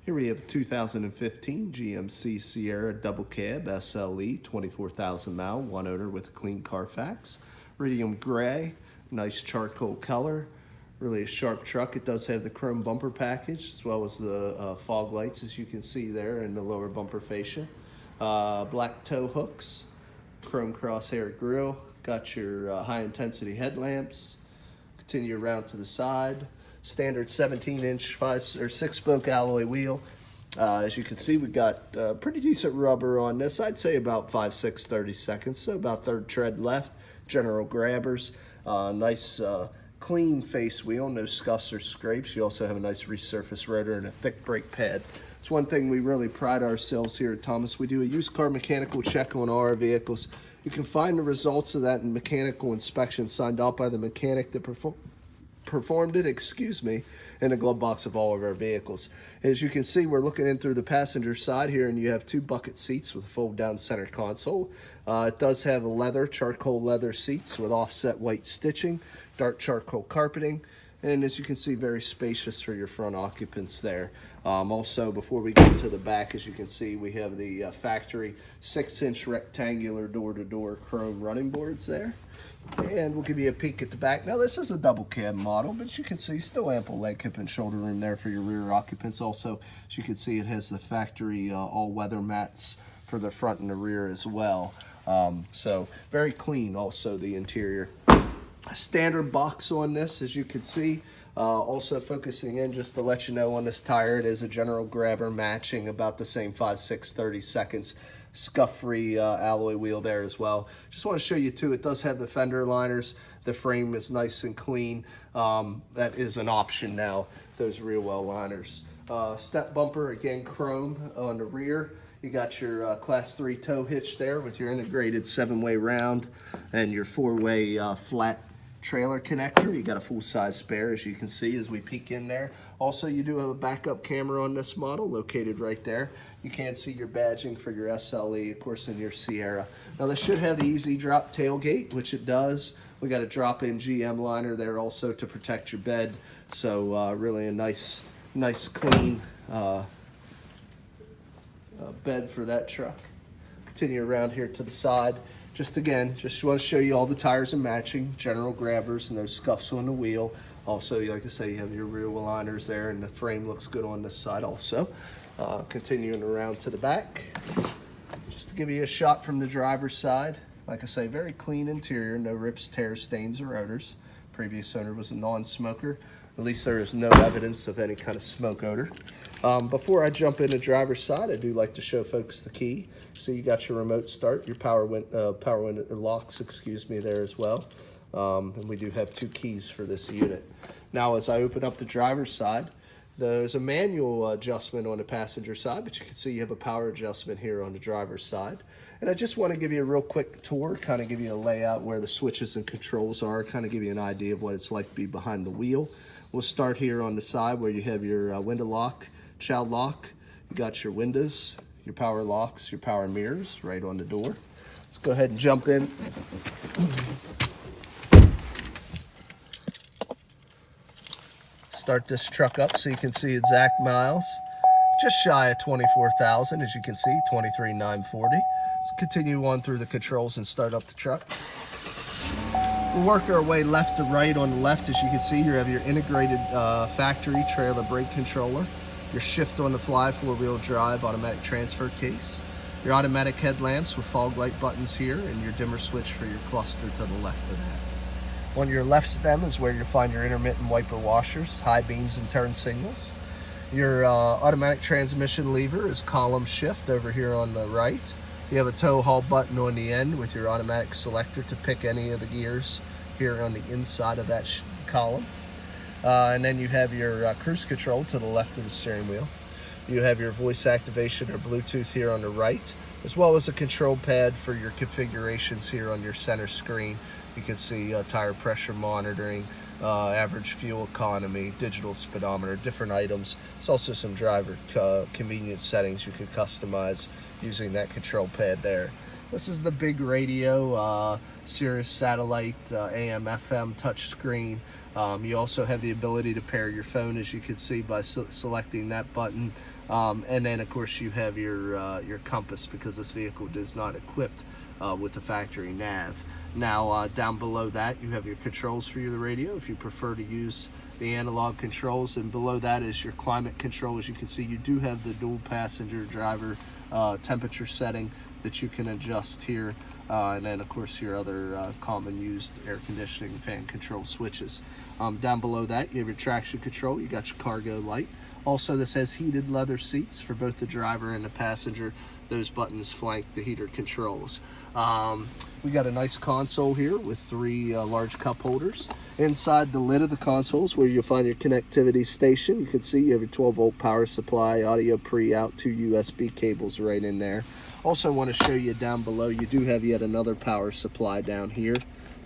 Here we have a 2015 GMC Sierra double cab SLE, 24,000 mile, one owner with a clean Carfax. Radium gray, nice charcoal color, really a sharp truck. It does have the chrome bumper package as well as the fog lights, as you can see there in the lower bumper fascia. Black tow hooks, chrome crosshair grille, got your high intensity headlamps. Continue around to the side. Standard 17-inch 6-spoke alloy wheel. As you can see, we got pretty decent rubber on this. I'd say about 5/6 30-seconds, so about third tread left. General grabbers. Nice clean face wheel, no scuffs or scrapes. You also have a nice resurfaced rotor and a thick brake pad. It's one thing we really pride ourselves here at Thomas. We do a used car mechanical check on all our vehicles. You can find the results of that mechanical inspection signed out by the mechanic that performed it, in the glove box of all of our vehicles. As you can see, we're looking in through the passenger side here, and you have two bucket seats with a fold down center console. It does have charcoal leather seats with offset white stitching, dark charcoal carpeting, and as you can see, very spacious for your front occupants there. Also, before we get to the back, as you can see, we have the factory 6-inch rectangular door-to-door chrome running boards there. And we'll give you a peek at the back. Now, this is a double cab model, but you can see still ample leg, hip, and shoulder room there for your rear occupants. Also, as you can see, it has the factory all-weather mats for the front and the rear as well. So very clean also, the interior. Standard box on this, as you can see. Also focusing in just to let you know on this tire, it is a general grabber matching about the same 5/6 30-seconds. Scuff-free alloy wheel there as well. Just want to show you too, it does have the fender liners. The frame is nice and clean. That is an option now, those rear well liners. Step bumper, again chrome on the rear. You got your class 3 tow hitch there with your integrated 7-way round and your 4-way flat trailer connector. You got a full-size spare, as you can see as we peek in there. Also, you do have a backup camera on this model located right there. You can see your badging for your SLE, of course, in your Sierra. Now, this should have the easy drop tailgate, which it does. We got a drop-in GM liner there also to protect your bed. So really a nice clean bed for that truck. Continue around here to the side. Just want to show you all the tires are matching, general grabbers and those scuffs on the wheel. Also, like I say, you have your rear wheel liners there, and the frame looks good on this side also. Continuing around to the back, just to give you a shot from the driver's side. Like I say, very clean interior, no rips, tears, stains, or odors. Previous owner was a non-smoker. At least there is no evidence of any kind of smoke odor. Before I jump into driver's side, I do like to show folks the key. So you got your remote start, your power window locks, there as well. And we do have 2 keys for this unit. Now, as I open up the driver's side, there's a manual adjustment on the passenger side, but you can see you have a power adjustment here on the driver's side. And I just want to give you a real quick tour, kind of give you a layout where the switches and controls are, kind of give you an idea of what it's like to be behind the wheel. We'll start here on the side where you have your window lock, child lock. You got your windows, your power locks, your power mirrors right on the door. Let's go ahead and jump in. Start this truck up so you can see exact miles. Just shy of 24,000, as you can see, 23,940. Let's continue on through the controls and start up the truck. We'll work our way left to right. On the left, as you can see, you have your integrated factory trailer brake controller, your shift on the fly 4-wheel drive automatic transfer case, your automatic headlamps with fog light buttons here, and your dimmer switch for your cluster to the left of that. On your left stem is where you'll find your intermittent wiper washers, high beams and turn signals. Your automatic transmission lever is column shift over here on the right. You have a tow haul button on the end with your automatic selector to pick any of the gears here on the inside of that column. And then you have your cruise control to the left of the steering wheel. You have your voice activation or Bluetooth here on the right, as well as a control pad for your configurations here on your center screen. You can see tire pressure monitoring, average fuel economy, digital speedometer, different items. There's also some driver convenience settings you can customize using that control pad there. This is the big radio, Sirius satellite, AM, FM touchscreen. You also have the ability to pair your phone, as you can see, by selecting that button. And then of course you have your compass, because this vehicle is not equipped with the factory nav. Now down below that you have your controls for the radio if you prefer to use the analog controls, and below that is your climate control. As you can see, you do have the dual passenger driver temperature setting that you can adjust here, and then of course your other common used air conditioning, fan control switches. Down below that you have your traction control, you got your cargo light. Also, this has heated leather seats for both the driver and the passenger. Those buttons flank the heater controls. We got a nice console here with 3 large cup holders. Inside the lid of the console is where you'll find your connectivity station. You can see you have your 12-volt power supply, audio pre-out, 2 USB cables right in there. Also want to show you down below, you do have yet another power supply down here.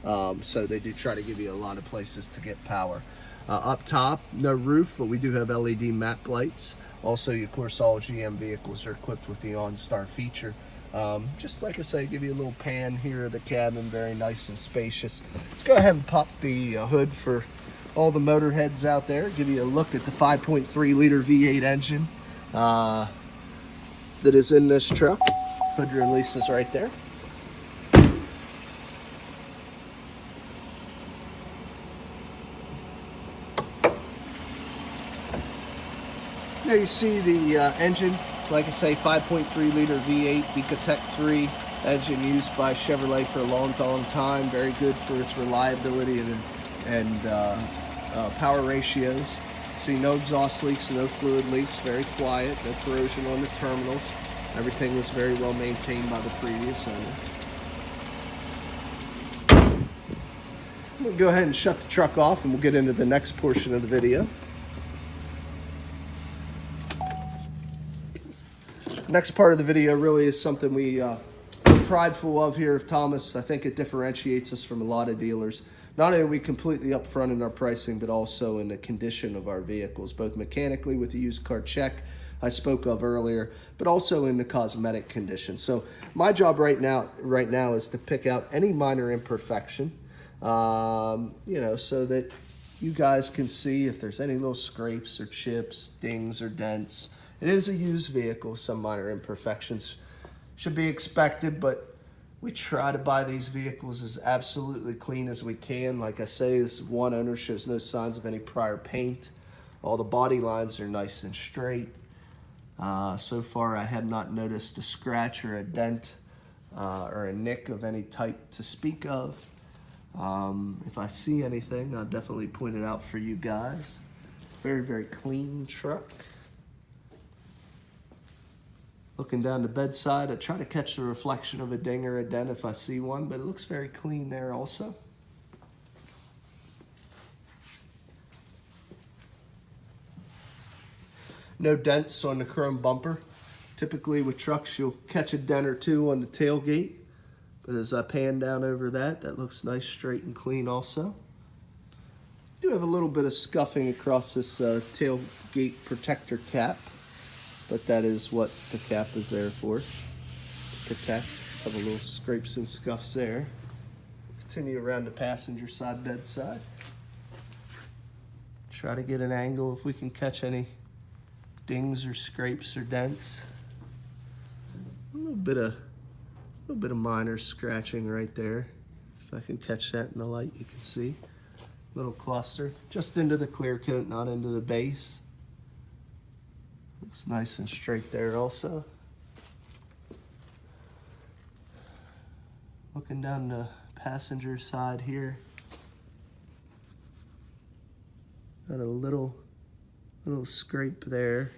So they do try to give you a lot of places to get power. Up top, no roof, but we do have LED map lights. Also, of course, all GM vehicles are equipped with the OnStar feature. Just like I say, give you a little pan here of the cabin, very nice and spacious. Let's go ahead and pop the hood for all the motorheads out there. Give you a look at the 5.3 liter V8 engine that is in this truck. Hood releases right there. There you see the engine. Like I say, 5.3 liter V8 Ecotec 3 engine used by Chevrolet for a long time. Very good for its reliability and power ratios. See no exhaust leaks, no fluid leaks, very quiet, no corrosion on the terminals. Everything was very well maintained by the previous owner. I'm going to go ahead and shut the truck off and we'll get into the next portion of the video. Next part of the video really is something we're prideful of here at Thomas. I think it differentiates us from a lot of dealers. Not only are we completely upfront in our pricing, but also in the condition of our vehicles, both mechanically with the used car check I spoke of earlier, but also in the cosmetic condition. So my job right now is to pick out any minor imperfection, you know, so that you guys can see if there's any little scrapes or chips, dings or dents. It is a used vehicle. Some minor imperfections should be expected, but we try to buy these vehicles as absolutely clean as we can. Like I say, this one owner shows no signs of any prior paint. All the body lines are nice and straight. So far, I have not noticed a scratch or a dent or a nick of any type to speak of. If I see anything, I'll definitely point it out for you guys. Very, very clean truck. Looking down the bedside, I try to catch the reflection of a ding or a dent if I see one, but it looks very clean there also. No dents on the chrome bumper. Typically with trucks, you'll catch a dent or two on the tailgate, but as I pan down over that, that looks nice, straight and clean also. Do have a little bit of scuffing across this tailgate protector cap, but that is what the cap is there for, to protect. Have a little scrapes and scuffs there. Continue around the passenger side bedside. Try to get an angle if we can catch any dings or scrapes or dents. A little bit of minor scratching right there. If I can catch that in the light, you can see. Little cluster, just into the clear coat, not into the base. Looks nice and straight there also. Looking down the passenger side here. Got a little scrape there.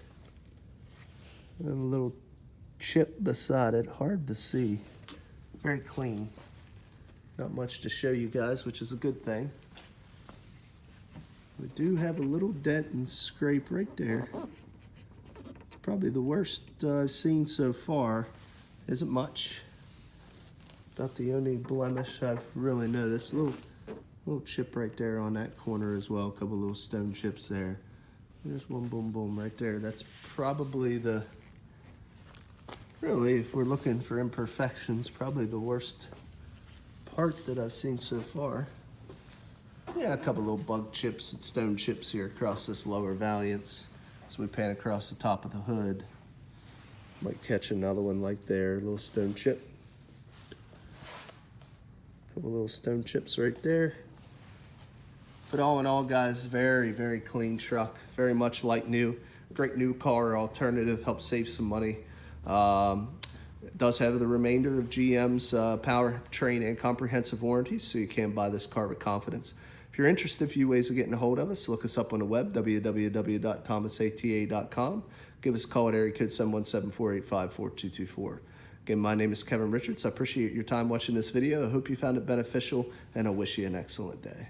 And a little chip beside it, hard to see. Very clean. Not much to show you guys, which is a good thing. We do have a little dent and scrape right there. Probably the worst I've seen so far. Isn't much. About the only blemish I've really noticed. Little chip right there on that corner as well. A couple little stone chips there. There's one boom boom right there. That's probably really, if we're looking for imperfections, probably the worst part that I've seen so far. Yeah, a couple little bug chips and stone chips here across this lower valiance. As we pan across the top of the hood, might catch another one like there, a little stone chip. Couple little stone chips right there. But all in all, guys, very, very clean truck. Very much like new. Great new car alternative, helps save some money. It does have the remainder of GM's powertrain and comprehensive warranties, so you can buy this car with confidence. If you're interested, a few ways of getting a hold of us. Look us up on the web, www.thomasata.com. Give us a call at area code 717-485-4224. Again, my name is Kevin Richards. I appreciate your time watching this video. I hope you found it beneficial, and I wish you an excellent day.